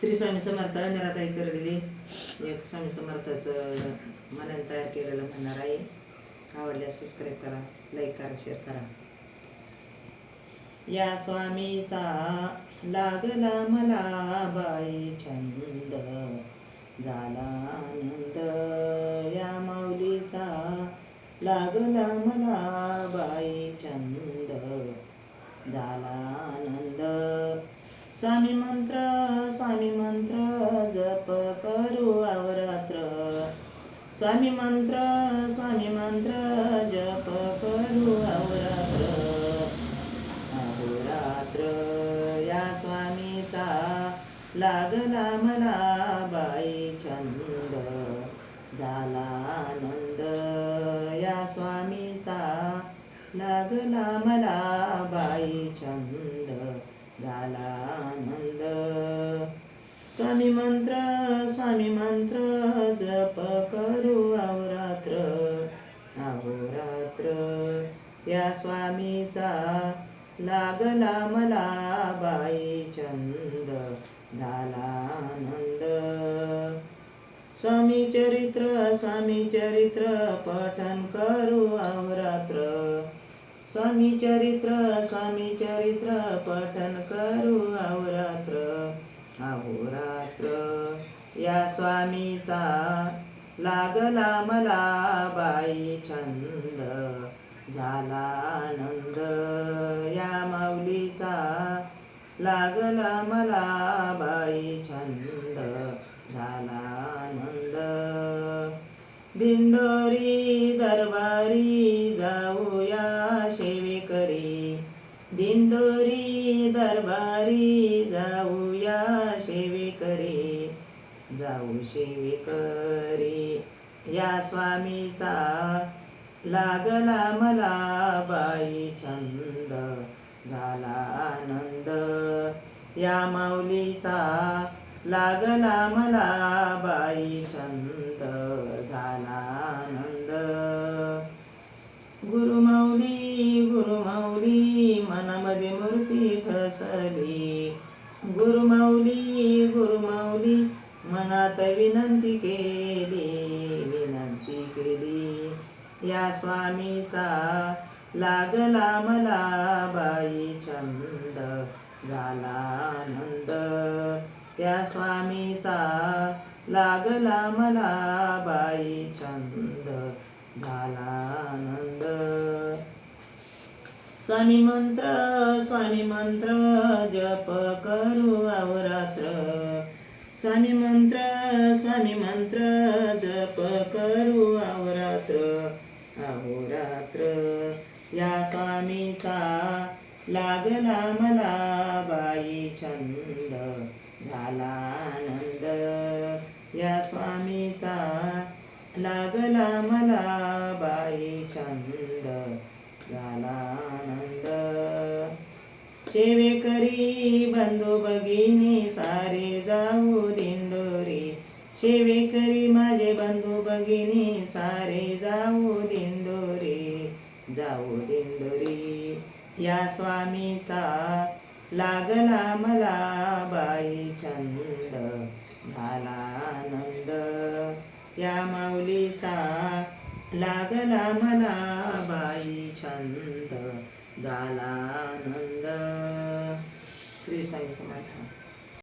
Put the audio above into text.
श्री स्वामी समर्थ निराताई करलेली एक स्वामी समर्थाचं मनाने तयार केलेलं म्हणणार आहे. आवडल्यास सबस्क्राईब करा, लाईक करा, शेअर करा. या स्वामीचा लागला मला बाई छंद, झाला आनंद. या माऊलीचा लागला मला बाई छंद, झाला आनंद. स्वामी मंत्र जप करू अवरात्र. स्वामी मंत्र जप करू अवरात्र. अहोरात्र या स्वामीचा लागला मला बाई छंद, झाला आनंद. या स्वामीचा लागला मला बाई छंद, झाला आनंद. स्वामी मंत्र जप करू अवरात्र. अहोरात्र या स्वामीचा लागला मला बाई छंद, झाला आनंद. स्वामी चरित्र पठन करू अवरात्र. स्वामी चरित्र पठन करू अवरात्र. अहोरात्र या स्वामीचा लागला मला बाई छंद, झाला आनंद. या माऊलीचा लागला मला बाई छंद, झाला आनंद. दिंडोरी दरबारी जाऊया सेवेकरी. दिंडोरी दरबारी जाऊया सेवेकरी. जाऊ सेवेकरी या स्वामीचा लागला मला बाई छंद, झाला आनंद. या माऊलीचा लागला मला बाई छंद, झाला आनंद. गुरुमाऊली मनामध्ये मूर्ती ठसली. गुरुमाऊली मनात विनंती केली. या स्वामीचा लागला मला बाई छंद, झाला आनंद. या स्वामीचा लागला मला बाई छंद, झाला आनंद. स्वामी मंत्र जप करू अवरात्र. स्वामी मंत्र जप करू अवरात्र. अहोरात्र या स्वामीचा लागला मला बाई छंद, झाला आनंद. या स्वामीचा लागला मला बाई छंद, झाला आनंद. सेवेकरी बंधू भगिनी सारे जाऊ दिंडोरी. सेवेकरी माझे बंधू भगिनी सारे जाऊ दिंडोरी. जाऊ दिंडोरी या स्वामीचा लागला मला बाई छंद, झाला आनंद. या माऊलीचा लागला